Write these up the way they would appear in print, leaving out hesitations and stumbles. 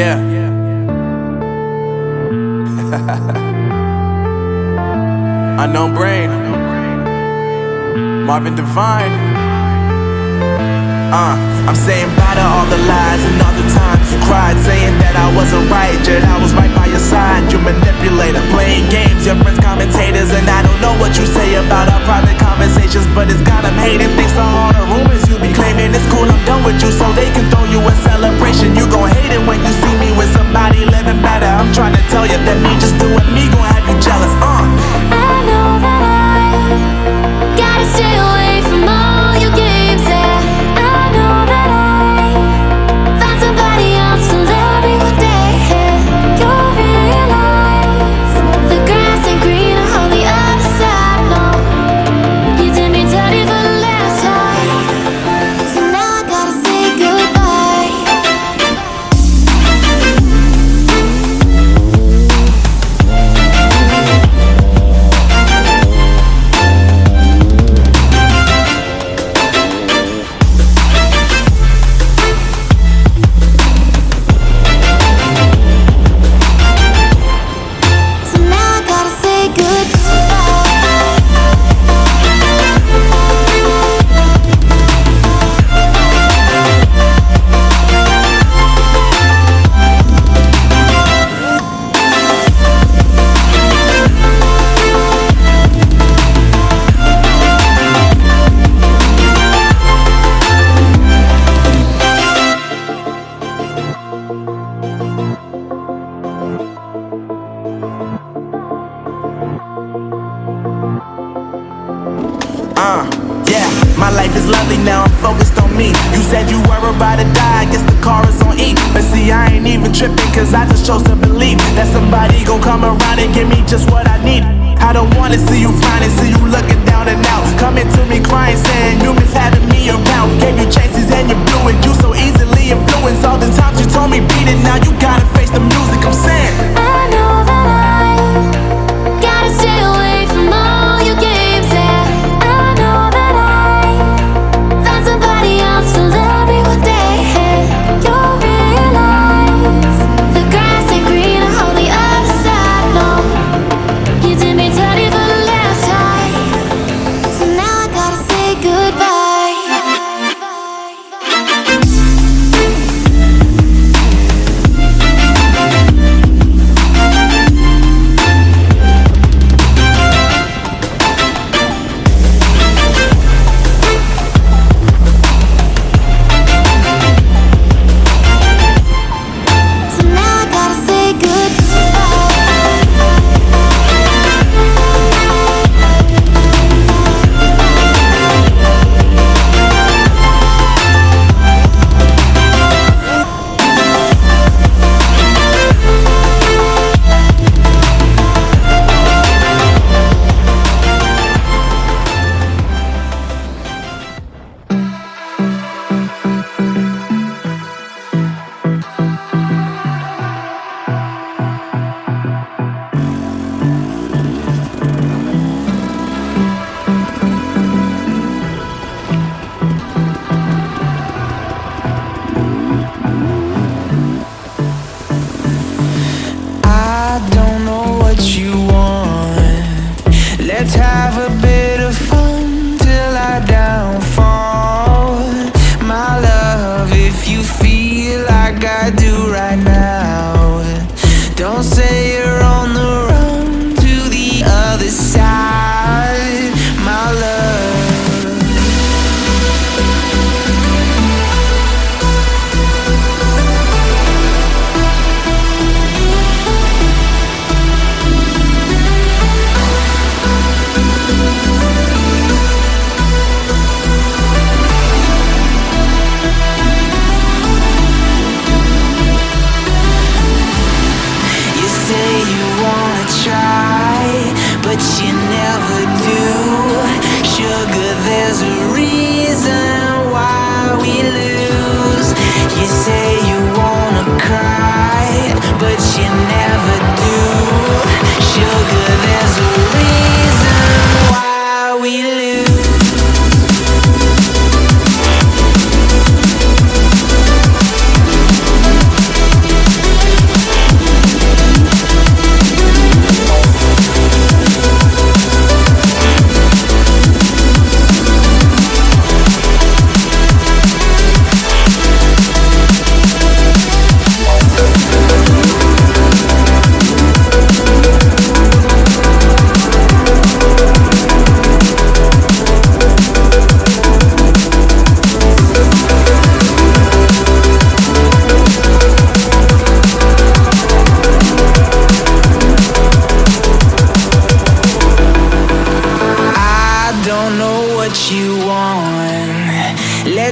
Yeah. Unknown Brain, Marvin Devine. I'm saying bye to all the lies and all the times you cried, saying that I wasn't right, yet I was right by your side. You manipulator, playing games, your friends commentators, and I don't know what you say about our private conversations, but it's got them hating. Thanks to all the rumors you be claiming. It's cool, I'm done with you, so they can throw you a celebration. You gon' hate it when you see me with somebody living better. I'm trying to tell you that me just doing me gon' have you jealous. I know that I gotta stay away from all your games, yeah. I know that I found somebody else to love me one day, yeah. You'll realize the grass ain't greener on the other side, no. You did me dirty for the last time, so now I gotta say goodbye. So now I gotta say Yeah, my life is lovely now, I'm focused on me. You said you were about to die, I guess the car is on E. But see, I ain't even tripping, cause I just chose to believe that somebody gon' come around and give me just what I need. I don't wanna see you finding, see you looking down and out, coming to me crying, saying you miss having me around. Gave you chances and you blew it, you so easily influenced. All the times you told me beat it, now you gotta face the music. I'm saying I know that I gotta stay away from all your games, yeah. I know that I found somebody else to love me one day, yeah. You'll realize the grass ain't greener on the other side, no. You did me dirty for the last time, so now I gotta say goodbye.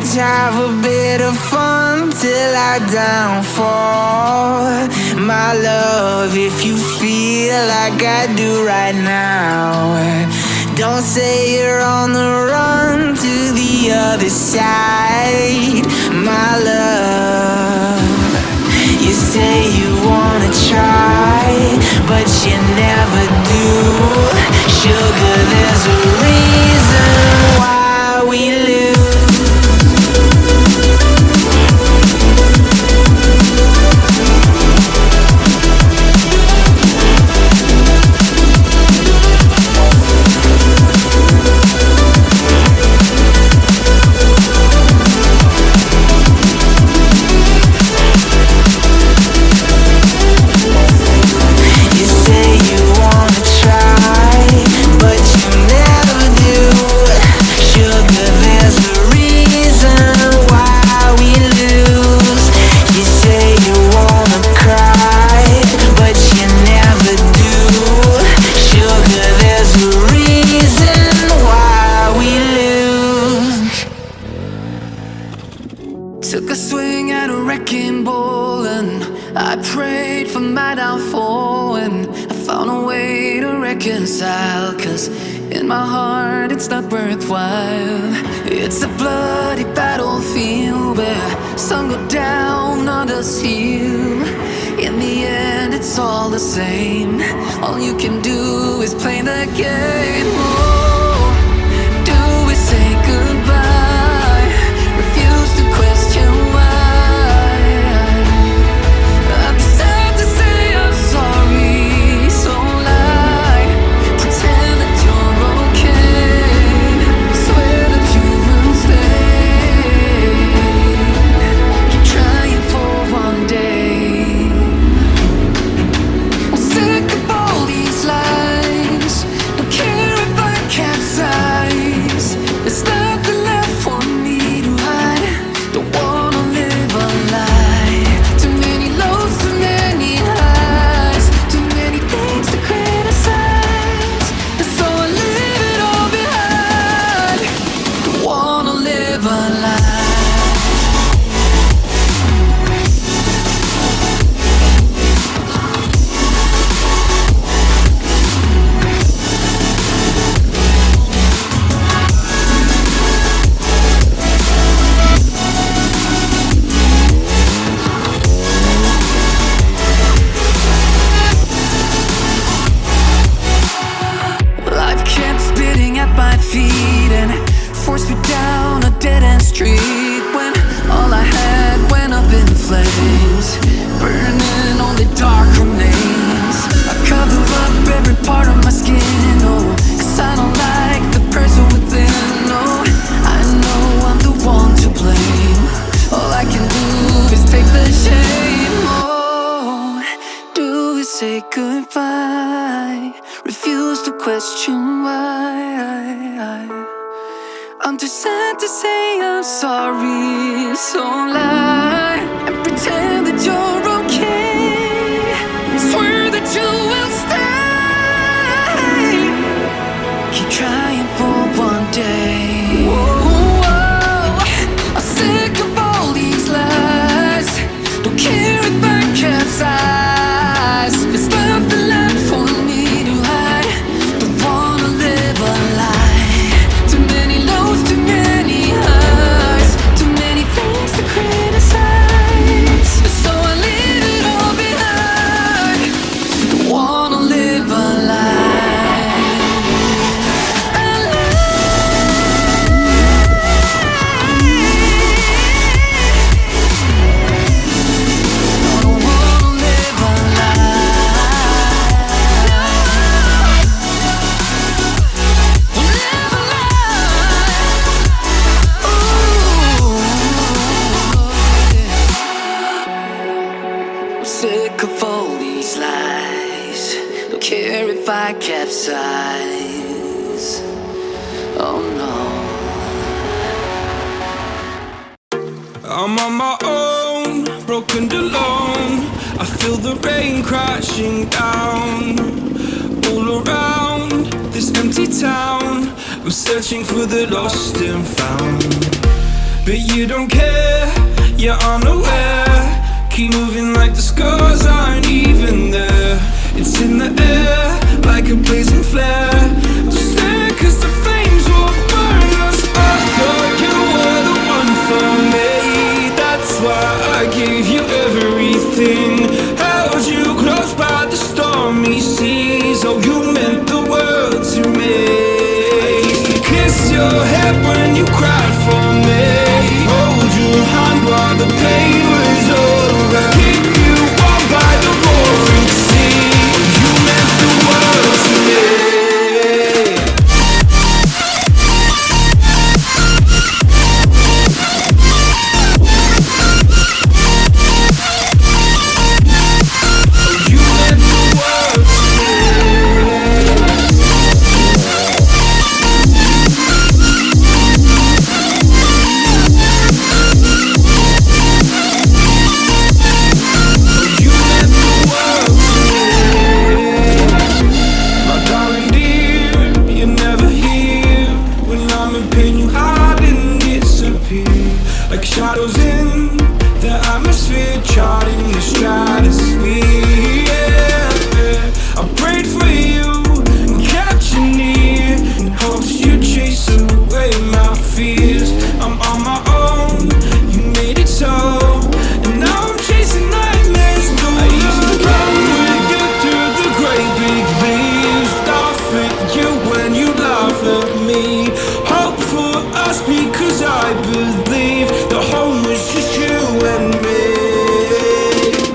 Let's have a bit of fun till I downfall. My love, if you feel like I do right now, don't say you're on the run to the other side. My love, you say you wanna try, but you never do. Sugar, there's a reason why we lose. Took a swing at a wrecking ball and I prayed for my downfall, and I found a way to reconcile, 'cause in my heart it's not worthwhile. It's a bloody battlefield where some go down, others heal. In the end it's all the same. All you can do is play the game. Oh, do we say goodbye? Refuse to question why. I'm sad to say I'm sorry, so lie. Pretend that you're okay. Swear that you will stay. Keep trying for one day. I'm sick of all these lies. Don't care if I capsize. There's nothing left for me to hide. Don't wanna live a lie. Too many lows, too many highs. Too many things to criticize. And so I leave it all behind. Don't wanna live a lie. Life kept spitting at my feet and forced me down a dead-end street, when all I had went up in flames, burning only dark remains. I cover up every part of my skin, oh, 'cause I don't like the person within. Oh, I know I'm the one to blame. All I can do is take the shame. Oh, do we say goodbye? Refuse to question why. I'm too sad to say I'm sorry, so lie and pretend that you're okay. Swear that you will stay. Keep trying for one day. Whoa, I'm sick of all these lies. Don't care if I capsize. There's nothing left for me to hide. Don't wanna live a lie. Too many lows, too many highs. Too many things to criticize. So I leave it all behind. Don't wanna live a lie. A lie. Don't wanna live a lie. Don't live a lie. Ooh, I'm sick of all these lies. Don't care if I capsize. Oh no. I'm on my own, broken and alone. I feel the rain crashing down all around this empty town. I'm searching for the lost and found. but you don't care, you're unaware. Keep moving like the scars aren't even there. It's in the air, like a blazing flare. Don't stare, cause the flames will burn us. I thought you were the one for me. That's why I gave you everything. Held you close by the stormy seas. Oh, you meant the world to me. I used to kiss your head when you cried for me. Hold your hand while the pain was over. Keep you warm by the roaring sea. You meant the world to me. You meant the world to me. You meant the world to me. My darling dear, you're never here. When I'm in pain, you hide and disappear. Like shadows in the atmosphere, charting the stratosphere. Yeah. I prayed for you and kept you near, in hopes you'd chase away my fears. I'm on my own, you made it so, and now I'm chasing nightmares. I used to run with you through the great big leaves, laugh at you when you laugh at me. Hope for us because I believe the home was just you and me.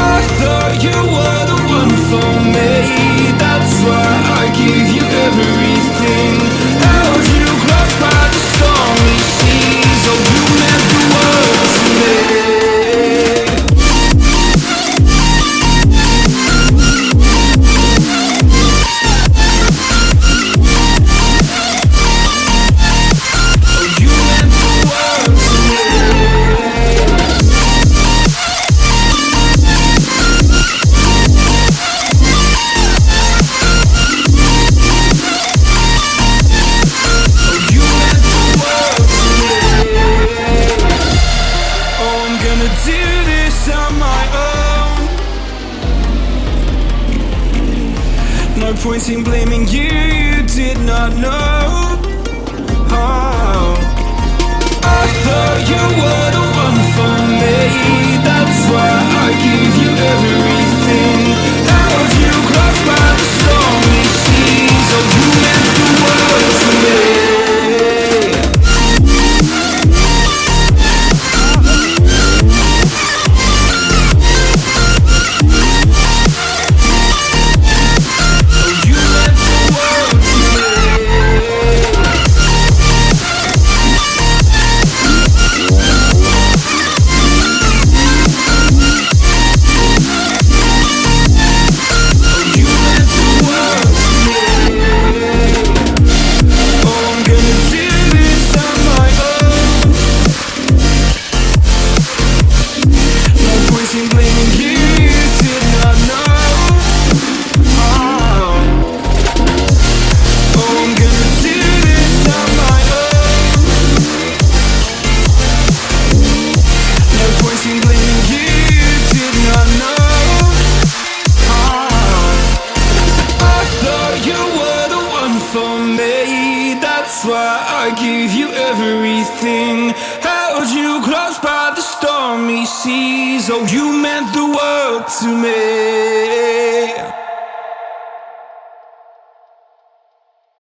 I thought you were the one for me. That's why I gave you everything. Held you close by the stormy seas. Oh, you meant the world to me. Oh, you meant the world to me. Oh, you meant the world to me. Oh, I'm gonna do this on my own. No point in blaming you, you did not know. Oh, I thought you were the one for me. That's why I gave you everything. Held you close by the stormy seas. Oh, you meant the world to me. Oh, you meant the world to me. Oh, you meant the world to me.